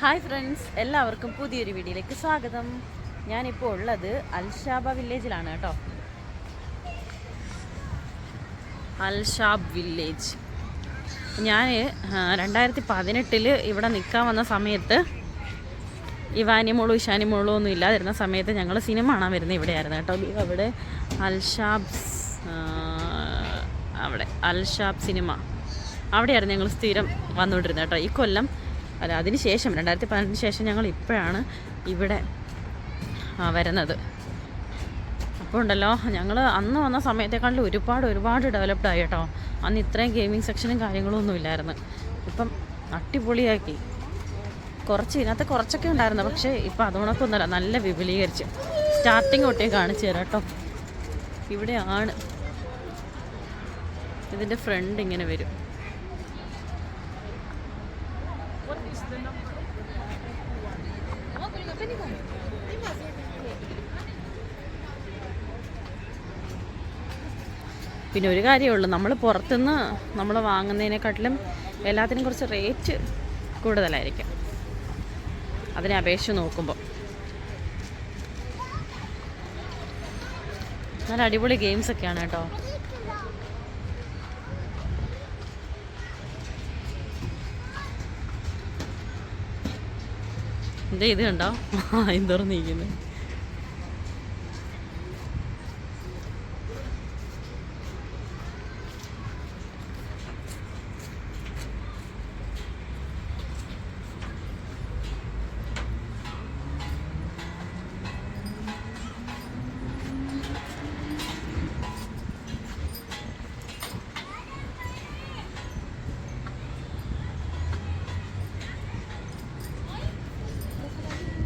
Hi friends, എല്ലാവർക്കും പുതിയൊരു വീഡിയോയിലേക്ക് സ്വാഗതം. ഞാനിപ്പോൾ ഉള്ളത് അൽഷാബ വില്ലേജിലാണ് കേട്ടോ. അൽഷാബ് വില്ലേജ്. ഞാൻ 2018 ഇവിടെ നിൽക്കാൻ വന്ന സമയത്ത് ഇവാനിമോളും ഇഷാനിമോളും ഒന്നും ഇല്ലാതിരുന്ന സമയത്ത് ഞങ്ങൾ സിനിമ കാണാൻ വരുന്നത് ഇവിടെയായിരുന്നു കേട്ടോ. അവിടെ അവിടെ അൽഷാബ് സിനിമ അവിടെയായിരുന്നു ഞങ്ങൾ സ്ഥിരം വന്നുകൊണ്ടിരുന്നത് കേട്ടോ. ഈ കൊല്ലം അല്ല, അതിന് ശേഷം 2018 ശേഷം ഞങ്ങൾ ഇപ്പോഴാണ് ഇവിടെ വരുന്നത്. അപ്പോൾ ഉണ്ടല്ലോ, ഞങ്ങൾ അന്ന് വന്ന സമയത്തെക്കാളും ഒരുപാട് ഡെവലപ്ഡ് ആയി കേട്ടോ. അന്ന് ഇത്രയും ഗെയിമിംഗ് സെക്ഷനും കാര്യങ്ങളും ഒന്നും ഇല്ലായിരുന്നു. ഇപ്പം അടിപൊളിയാക്കി. ഇതിനകത്ത് കുറച്ചൊക്കെ ഉണ്ടായിരുന്നു, പക്ഷേ ഇപ്പം അതുകൊണ്ടൊക്കൊന്നുമല്ല, നല്ല വിപുലീകരിച്ച്. സ്റ്റാർട്ടിങ് തൊട്ടേ കാണിച്ചു തരാം കേട്ടോ. ഇവിടെയാണ് ഇതിൻ്റെ ഫ്രണ്ട് ഇങ്ങനെ വരും. പിന്നെ ഒരു കാര്യമുള്ളൂ, നമ്മൾ പുറത്തുനിന്ന് നമ്മൾ വാങ്ങുന്നതിനെക്കാട്ടിലും എല്ലാത്തിനും കുറച്ച് റേറ്റ് കൂടുതലായിരിക്കും അതിനെ അപേക്ഷിച്ച് നോക്കുമ്പോൾ. നല്ല അടിപൊളി ഗെയിംസൊക്കെയാണ് കേട്ടോ. എന്താ ഇത് കണ്ടോ, എന്തോറും നീക്കുന്നത്.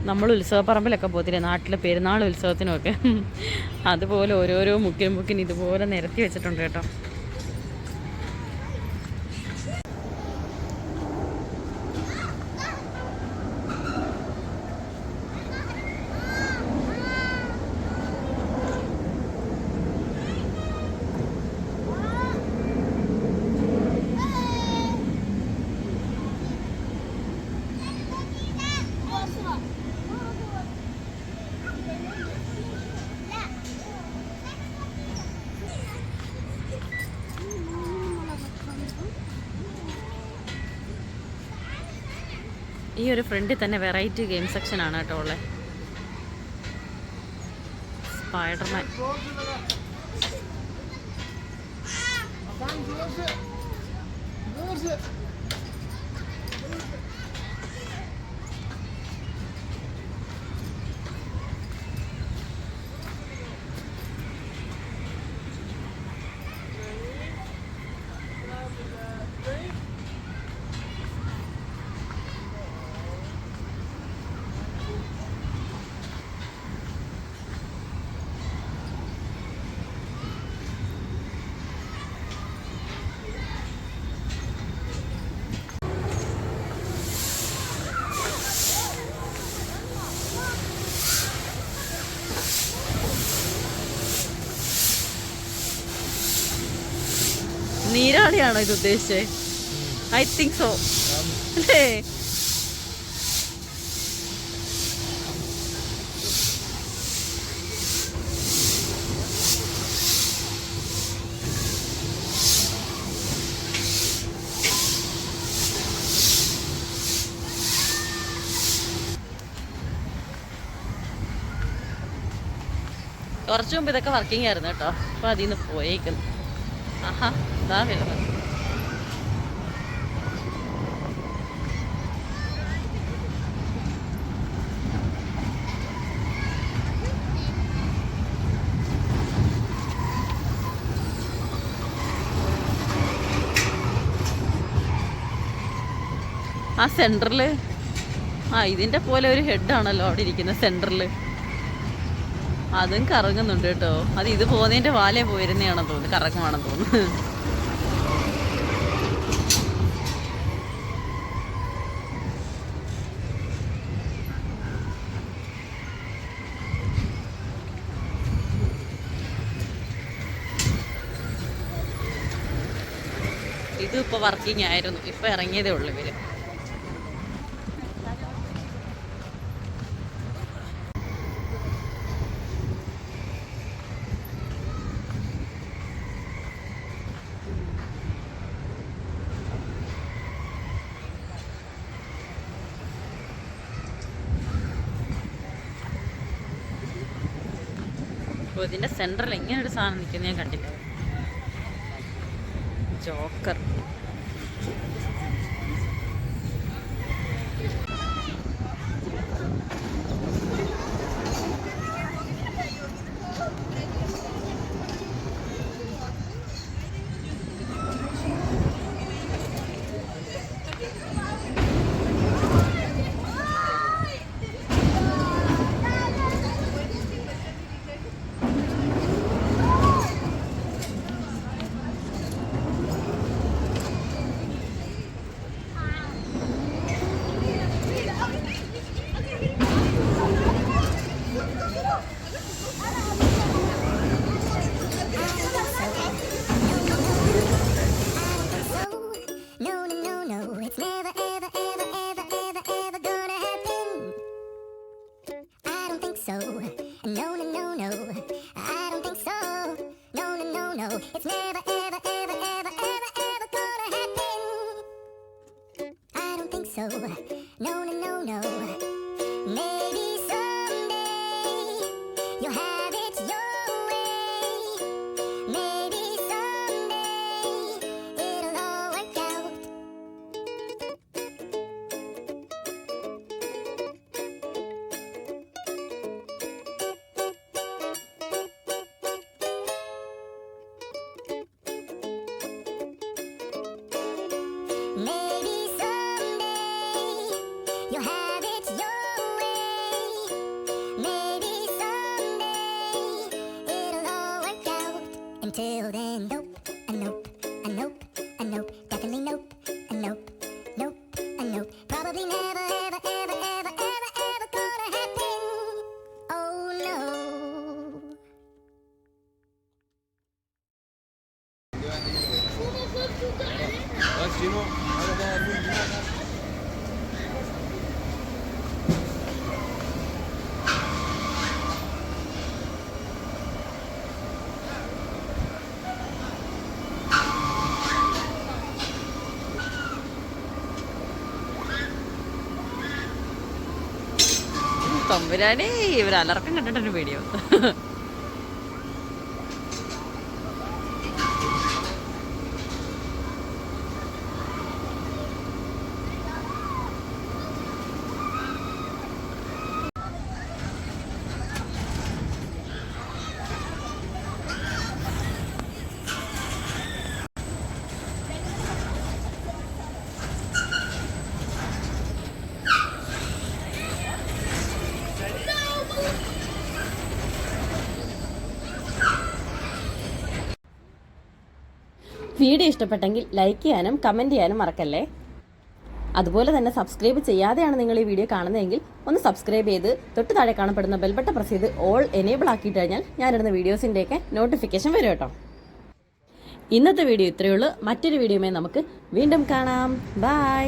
നമ്മൾ ഉത്സവപ്പറമ്പിലൊക്കെ പോകത്തില്ലേ, നാട്ടിലെ പെരുന്നാൾ ഉത്സവത്തിനുമൊക്കെ, അതുപോലെ ഓരോരോ മുക്കിന് ഇതുപോലെ നിരത്തി വെച്ചിട്ടുണ്ട് കേട്ടോ. ഈ ഒരു ഫ്രണ്ടിൽ തന്നെ വെറൈറ്റി ഗെയിം സെക്ഷനാണ് കേട്ടോ ഉള്ളത്. സ്പൈഡർമാൻ, നീരാളിയാണോ ഇത് ഉദ്ദേശിച്ചത്? ഐ തിങ്ക് സോ അല്ലേ? കുറച്ചു മുമ്പ് ഇതൊക്കെ വർക്കിംഗ് ആയിരുന്നു കേട്ടോ. അപ്പോൾ അതിൽ നിന്ന് പോയേക്കുന്നു. ആഹാ, ഇതാ വരുന്നത്. ആ സെൻറ്ററിൽ ഇതിൻ്റെ പോലെ ഒരു ഹെഡാണല്ലോ അവിടെ ഇരിക്കുന്ന സെൻറ്ററിൽ. അതും കറങ്ങുന്നുണ്ട് കേട്ടോ. അത് ഇത് പോകുന്നതിൻ്റെ വാലേ പോയിരുന്നതാണെന്ന് തോന്നുന്നു, കറങ്ങുവാണെന്ന് തോന്നുന്നു. ഇതും ഇപ്പോൾ വർക്കിംഗ് ആയിരുന്നു, ഇപ്പോൾ ഇറങ്ങിയതേ ഉള്ളൂ ഇവർ. ഓ, ഇതിൻ്റെ സെൻറ്ററിൽ ഇങ്ങനെ ഒരു സാധനം നിൽക്കുന്നത് ഞാൻ കണ്ടില്ല. Joker. Until then, nope, a nope, a nope, a nope, definitely nope, a nope, nope, a nope. Probably never, ever, ever, ever, ever, ever gonna happen. Oh no. തമ്പുരാനേ, ഇവർ അലർക്കം കണ്ടിട്ടൊരു വീഡിയോ. വീഡിയോ ഇഷ്ടപ്പെട്ടെങ്കിൽ ലൈക്ക് ചെയ്യാനും comment ചെയ്യാനും മറക്കല്ലേ. അതുപോലെ തന്നെ subscribe ചെയ്യാതെയാണ് നിങ്ങൾ ഈ വീഡിയോ കാണുന്നതെങ്കിൽ ഒന്ന് സബ്സ്ക്രൈബ് ചെയ്ത് തൊട്ട് താഴെ കാണപ്പെടുന്ന ബെൽ ബട്ടൺ പ്രസ് ചെയ്ത് ഓൾ എനേബിൾ ആക്കിയിട്ട് കഴിഞ്ഞാൽ ഞാനിടുന്ന വീഡിയോസിൻ്റെയൊക്കെ നോട്ടിഫിക്കേഷൻ വരും കേട്ടോ. ഇന്നത്തെ വീഡിയോ ഇത്രയേ ഉള്ളൂ. മറ്റൊരു വീഡിയോയുമായി നമുക്ക് വീണ്ടും കാണാം. ബൈ.